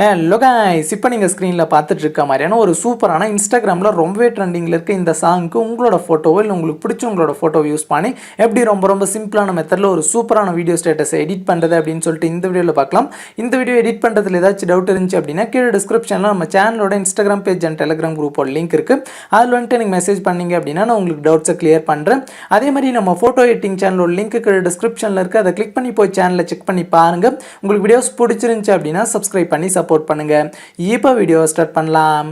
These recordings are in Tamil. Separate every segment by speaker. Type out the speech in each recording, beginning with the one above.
Speaker 1: ஹலோ गाइस இப்போ நீங்க ஸ்கிரீன்ல பார்த்துட்டு இருக்க மாதிரியான ஒரு சூப்பரான இன்ஸ்டாகிராம்ல ரொம்பவே ட்ரெண்டிங்ல இருக்க இந்த சாங்க்கு உங்களோட போட்டோவோ இல்ல உங்களுக்கு பிடிச்ச உங்களோட போட்டோவை யூஸ் பண்ணி எப்படி ரொம்ப சிம்பிளான மெத்தட்ல ஒரு சூப்பரான வீடியோ ஸ்டேட்டஸ் எடிட் பண்றது அப்படினு சொல்லிட்டு இந்த வீடியோல பார்க்கலாம். இந்த வீடியோ எடிட் பண்றதுல ஏதாச்சும் டவுட் இருந்துச்சு அப்படினா கீழ டிஸ்கிரிப்ஷன்ல நம்ம சேனலோட இன்ஸ்டாகிராம் பேஜ் அண்ட் டெலிகிராம் குரூப்போட லிங்க் இருக்கு. அதுல வந்து நீங்க மெசேஜ் பண்ணீங்க அப்படினா நான் உங்களுக்கு டவுட்ஸை கிளியர் பண்றேன். அதே மாதிரி நம்ம போட்டோ எடிட்டிங் சேனலோட லிங்க் கீழ டிஸ்கிரிப்ஷன்ல இருக்கு. அதை கிளிக் பண்ணி போய் சேனலை செக் பண்ணி பாருங்க. உங்களுக்கு வீடியோஸ் பிடிச்சிருந்துச்சு அப்படினா சப்ஸ்கிரைப் பண்ணி சப்போர்ட் பண்ணுங்க. இப்போ வீடியோ ஸ்டார்ட் பண்ணலாம்.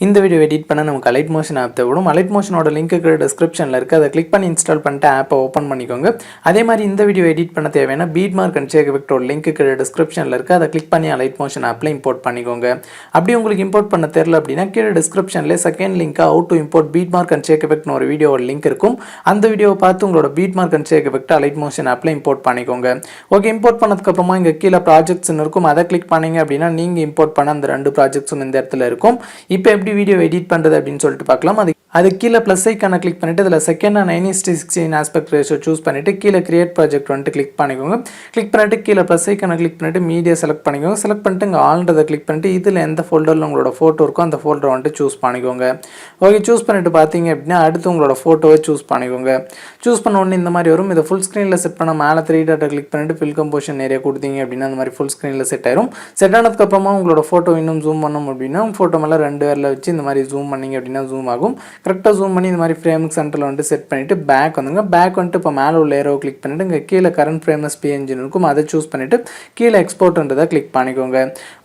Speaker 1: இந்த வீடியோ எடிட் பண்ண நமக்கு அலைட் மோஷன் ஆப் தேவைப்படும். அலைட் மோஷனோட லிங்க் டிஸ்கிரிப்ஷனில் இருக்குது. அதை கிளிக் பண்ணி இன்ஸ்டால் பண்ணிட்டு ஆப்பை ஓப்பன் பண்ணிக்கோங்க. அதே மாதிரி இந்த வீடியோ எடிட் பண்ண தேவையான பீட் மார்க் அண்ட் ஷேக் எஃபெக்டோட லிங்க் டிஸ்கிரிப்ஷனில் இருக்குது. அதை கிளிக் பண்ணி அலைட் மோஷன் ஆப்பில் இம்போர்ட் பண்ணிக்கோங்க. அப்படி உங்களுக்கு இம்போர்ட் பண்ண தெரியல அப்படின்னா கீழே டிஸ்கிரிப்ஷனில் செகண்ட் லிங்காக how to import beat mark and shake எஃபெக்ட்னு ஒரு வீடியோட லிங்க் இருக்கும். அந்த வீடியோவை பார்த்து உங்களோட beat mark and shake effect Alight Motion ஆப்பில் இம்போர்ட் பண்ணிக்கோங்க. ஓகே, இம்போர்ட் பண்ணதுக்கப்புறமா இங்கே கீழே ப்ராஜெக்ட்ஸ்னு இருக்கும். அதை கிளிக் பண்ணீங்க அப்படின்னா நீங்கள் இம்போர்ட் பண்ண அந்த 2 ப்ராஜெக்ட்ஸும் இந்த இடத்துல இருக்கும். இப்போ எப்படி வீடியோ எடிட் பண்ணுறது அப்படின்னு சொல்லிட்டு பார்க்கலாம். அது கீழே ப்ளஸ் ஐக்கான கிளிக் பண்ணிட்டு அதில் செகண்ட் 9:16 ஆஸ்பெக்ட் ரேஷியோ சூஸ் பண்ணிட்டு கீழே கிரியேட் ப்ராஜெக்ட் வந்துட்டு கிளிக் பண்ணிக்கோங்க. கிளிக் பண்ணிட்டு கீழே ப்ளஸ் ஐக்கான கிளிக் பண்ணிட்டு மீடியா செலக்ட் பண்ணிக்கோங்க. செலக்ட் பண்ணிட்டு இங்கே ஆல்ன்றதை கிளிக் பண்ணிட்டு இதில் எந்த ஃபோல்டரில் உங்களோட ஃபோட்டோ இருக்கோ அந்த ஃபோல்டரை வந்துட்டு சூஸ் பண்ணிக்கோங்க. ஓகே, சூஸ் பண்ணிட்டு பார்த்தீங்க அப்படின்னா அடுத்து உங்களோட ஃபோட்டோவை சூஸ் பண்ணிக்கோங்க. சூஸ் பண்ண உடனே இந்த மாதிரி வரும். இதை ஃபுல் ஸ்க்ரீனில் செட் பண்ண மேலே 3 டாட்டை கிளிக் பண்ணிட்டு ஃபில் கம்போசிஷன் ஏரியா கொடுத்தீங்க அப்படின்னா அந்த மாதிரி ஃபுல் ஸ்க்ரீனில் செட் ஆயிரும். செட் ஆனதுக்கப்புறமா உங்களோட ஃபோட்டோ இன்னும் ஜூம் பண்ணணும் அப்படின்னா ஃபோட்டோ மேலே 2 விரல வச்சு இந்த மாதிரி ஜூம் பண்ணிங்க அப்படின்னா ஜூம் ஆகும். கரெக்டாக ஜூம் பண்ணி இந்த மாதிரி ஃப்ரேமுக்கு சென்டரில் வந்துட்டு செட் பண்ணிவிட்டு பேக் வந்துங்க. பேக் வந்துட்டு இப்போ மேலே உள்ள ஏரோவை கிளிக் பண்ணிவிட்டு இங்கே கீழே கரண்ட் ஃப்ரேம்லெஸ் பிஎன்ஜின் இருக்கும். அதை சூஸ் பண்ணிவிட்டு கீழே எக்ஸ்போர்ட்ன்றதை கிளிக் பண்ணிக்கோங்க.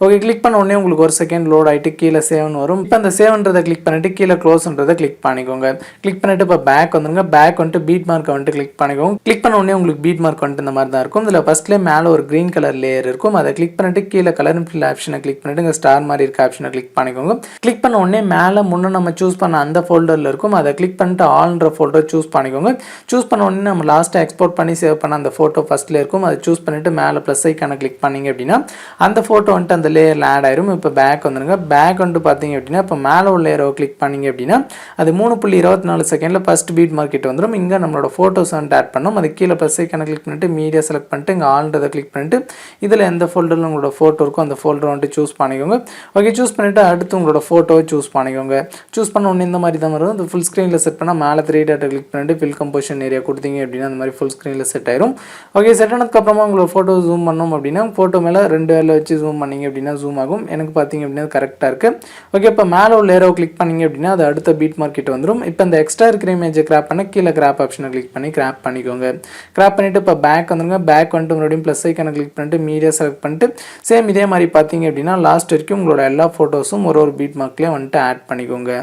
Speaker 1: ஓகே, கிளிக் பண்ண உடனே உங்களுக்கு ஒரு செகண்ட் லோட் ஆகிட்டு கீழே சேவ்னு வரும். இப்போ அந்த சேவ்ன்றதை கிளிக் பண்ணிவிட்டு கீழே க்ளோஸ்ன்றதை கிளிக் பண்ணிக்கோங்க. கிளிக் பண்ணிவிட்டு இப்போ பேக் வந்துருங்க. பேக் வந்துட்டு பீட் மார்க்கை வந்துட்டு கிளிக் பண்ணிக்கோங்க. கிளிக் பண்ண உடனே உங்களுக்கு பீட் மார்க் வந்துட்டு இந்த மாதிரி தான் இருக்கும். இதில் ஃபஸ்ட்லேயே மேலே ஒரு க்ரீன் கலர் லேயர் இருக்கும். அதை கிளிக் பண்ணிவிட்டு கீழே கலர் அண்ட் ஃபில் ஆப்ஷனை கிளிக் பண்ணிவிட்டு இங்கே ஸ்டார் மாதிரி இருக்க ஆப்ஷனை கிளிக் பண்ணிக்கோங்க. கிளிக் பண்ண உடனே மேலே முன்னே நம்ம சூஸ் பண்ண அந்த ஃபோல்டரில் இருக்கும். அதை கிளிக் பண்ணிட்டு ஆல்ன்ற ஃபோல்டரை சூஸ் பண்ணிக்கோங்க. சூஸ் பண்ண உடனே நம்ம லாஸ்ட்டாக எக்ஸ்போர்ட் பண்ணி சேவ் பண்ண அந்த ஃபோட்டோ ஃபஸ்ட்டில் இருக்கும். அதை சூஸ் பண்ணிவிட்டு மேலே ப்ளஸ் ஐக்கான கிளிக் பண்ணிங்க அப்படின்னா அந்த ஃபோட்டோ வந்துட்டு அந்த லேயரில் ஆட் ஆயிரும். இப்போ பேக் வந்துடுங்க. பேக் வந்துட்டு பார்த்தீங்க அப்படின்னா இப்போ மேலே உள்ள லேயரை கிளிக் பண்ணிங்க அப்படின்னா அது 3.24 செகண்டில் ஃபஸ்ட் பீட் மார்க்கெட் வந்துடும். இங்கே நம்மளோட ஃபோட்டோஸ் வந்துட்டு ஆட் பண்ணோம். அது கீழே ப்ளஸ் ஐக்கான கிளிக் பண்ணிட்டு மீடியா செலக்ட் பண்ணிட்டு இங்கே ஆல்ன்றதை கிளிக் பண்ணிட்டு இதில் எந்த ஃபோல்டரில் உங்களோட ஃபோட்டோ இருக்கும் அந்த ஃபோல்டரை வந்துட்டு சூஸ் பண்ணிக்கோங்க. ஓகே, சூஸ் பண்ணிவிட்டு அடுத்து உங்களோட ஃபோட்டோவை சூஸ் பண்ணிக்கோங்க. சூஸ் பண்ண உடனே இந்த மாதிரி தான் வரும். அது ஃபுல் ஸ்க்ரீனில் செட் பண்ணால் மேலே 3 டாட்டை கிளிக் பண்ணிட்டு ஃபில் கம்போசிஷன் ஏரியா கொடுத்தீங்க அப்படின்னா அந்த மாதிரி ஃபுல் ஸ்க்ரீனில் செட் ஆயிரும். ஓகே, செட் ஆனதுக்கப்புறமா உங்களோட ஃபோட்டோ ஜூம் பண்ணோம் அப்படின்னா ஃபோட்டோ மேலே 2 வேலை வச்சு ஜூம் பண்ணிங்க அப்படின்னா ஜூம் ஆகும். எனக்கு பார்த்தீங்க அப்படின்னா கரெக்டாக இருக்குது. ஓகே, இப்போ மேலே உள்ள ஏரோவை கிளிக் பண்ணிங்க அப்படின்னா அது அடுத்த பீட் மார்க்கெட் வந்துடும். இப்போ இந்த எக்ஸ்ட்ரா இருக்கிற இமேஜை கிராப் பண்ண கீழே கிராப் ஆப்ஷனை கிளிக் பண்ணி கிராப் பண்ணிக்கோங்க. கிராப் பண்ணிவிட்டு இப்போ பேக் வந்துருங்க. பேக் வந்துட்டு மறுபடியும் ப்ளஸ் ஐக்கான கிளிக் பண்ணிட்டு மீடியா செலக்ட் பண்ணிட்டு சேம் இதே மாதிரி பார்த்தீங்க அப்படின்னா லாஸ்ட் வரைக்கும் உங்களோட எல்லா ஃபோட்டோஸும் ஒரு பீட் மார்க்லேயே வந்துட்டு ஆட் பண்ணிக்கோங்க.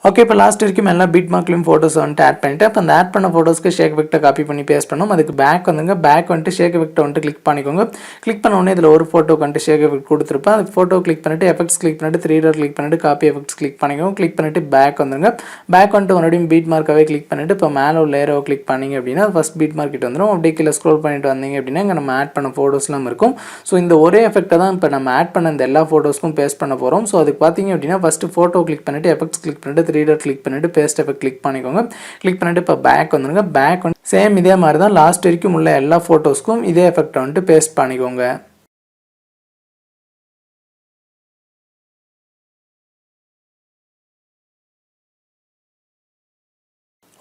Speaker 1: ஓகே, இப்போ லாஸ்ட் வரைக்கும் எல்லா பீட் மார்க்லையும் ஃபோட்டோஸ் வந்துட்டு ஆட் பண்ணிவிட்டு அப்போ அந்த ஆட் பண்ண ஃபோட்டோஸ்க்கு ஷேக் எஃபெக்ட்டை காப்பி பண்ணி பேஸ்ட் பண்ணோம். அதுக்கு பேக் வந்துங்க. பேக் வந்துட்டு ஷேக் எஃபெக்ட்டை வந்துட்டு கிளிக் பண்ணிக்கோங்க. கிளிக் பண்ண உடனே இதில் ஒரு ஃபோட்டோக்கு வந்துட்டு ஷேக் எஃபெக்ட் கொடுத்துருப்பேன். அது ஃபோட்டோ கிளிக் பண்ணிவிட்டு எஃபெக்ட்ஸ் கிளிக் பண்ணிட்டு 3 டாட் கிளிக் பண்ணிட்டு காப்பி எஃபெக்ட்ஸ் கிளிக் பண்ணிக்கோங்க. கிளிக் பண்ணிவிட்டு பேக் வந்துங்க. பேக் வந்துட்டு மறுபடியும் பீட் மார்க்காகவே கிளிக் பண்ணிவிட்டு இப்போ மேலே உள்ள ஏரோவை கிளிக் பண்ணிங்க அப்படின்னா ஃபஸ்ட் பீட் மார்க்கெட் வந்துடும். அப்படியே கீழே ஸ்க்ரோல் பண்ணிட்டு வந்தீங்க அப்படின்னா இங்கே நம்ம ஆட் பண்ண ஃபோட்டோஸ்லாம் இருக்கும். ஸோ இந்த ஒரே எஃபெக்ட்டை தான் இப்போ நம்ம ஆட் பண்ண இந்த எல்லா ஃபோட்டோஸ்க்கும் பேஸ்ட் பண்ண போகிறோம். ஸோ அதுக்கு பார்த்தீங்க அப்படின்னா ஃபஸ்ட்டு ஃபோட்டோ கிளிக் பண்ணிவிட்டு எஃபெக்ட்ஸ் கிளிக் பண்ணிட்டு 3 டாட் கிளிக் பண்ணிவிட்டு பேஸ்ட் எஃபெக்ட் கிளிக் பண்ணிக்கோங்க. கிளிக் பண்ணிட்டு இப்போ பேக் வந்துருங்க. பேக் வந்து சேம் இதே மாதிரி தான் லாஸ்ட் வரைக்கும் உள்ள எல்லா ஃபோட்டோஸ்க்கும் இதே எஃபெக்ட் வந்துட்டு பேஸ்ட் பண்ணிக்கோங்க.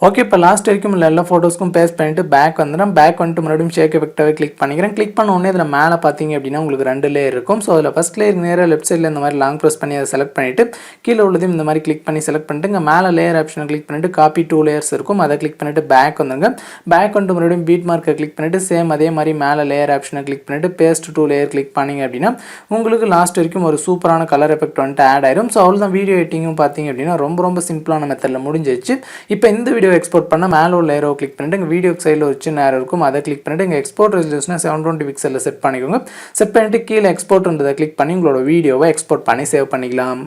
Speaker 1: ஓகே, இப்போ லாஸ்ட் வரைக்கும் இல்லை எல்லா ஃபோட்டோஸ்க்கும் பேஸ்ட் பண்ணிட்டு பேக் வந்துடும். பேக் வந்துட்டு மறுபடியும் ஷேக் எஃபெக்டாகவே கிளிக் பண்ணிக்கிறேன். கிளிக் பண்ண உடனே இதில் மேலே பார்த்தீங்க அப்படின்னா உங்களுக்கு 2 லேயர் இருக்கும். ஸோ அதில் ஃபஸ்ட் லேயர் நேராக லெஃப்ட் சைடில் இந்த மாதிரி லாங் ப்ரெஸ் பண்ணி அதை செலக்ட் பண்ணிவிட்டு கீழே உள்ளதையும் இந்த மாதிரி கிளிக் பண்ணி செலக்ட் பண்ணிட்டு இங்கே மேலே லேயர் ஆப்ஷனை கிளிக் பண்ணிவிட்டு காப்பி 2 லேயர்ஸ் இருக்கும். அதை கிளிக் பண்ணிவிட்டு பேக் வந்துங்க. பேக் வந்துட்டு மறுபடியும் பீட் மார்க்கை கிளிக் பண்ணிவிட்டு சேம் அதே மாதிரி மேலே லேயர் ஆப்ஷனை கிளிக் பண்ணிவிட்டு பேஸ்ட் 2 லேயர் கிளிக் பண்ணிங்க அப்படின்னா உங்களுக்கு லாஸ்ட் வரைக்கும் ஒரு சூப்பரான கலர் எஃபெக்ட் வந்துட்டு ஆட் ஆயிரும். ஸோ அவ்வளோதான் வீடியோ எடிட்டிங்கும் பார்த்தீங்க அப்படின்னா ரொம்ப சிம்பிளான மெத்தடில் முடிஞ்சிச்சு. இப்போ இந்த வீடியோ எக்ஸ்போர்ட் பண்ண மேலே உள்ள ஏரோ கிளிக் பண்ணிட்டு இங்கே வீடியோ சைடில் ஒரு சின்ன ஏரோ இருக்கும். அதை கிளிக் பண்ணிட்டு இங்கே எக்ஸ்போர்ட் ரெசல்யூஷனை 720 பிக்சலில் செட் பண்ணிக்கோங்க. செட் பண்ணிட்டு கீழே எக்ஸ்போர்ட்ன்றதை கிளிக் பண்ணி உங்களோட வீடியோவை எக்ஸ்போர்ட் பண்ணி சேவ் பண்ணிக்கலாம்.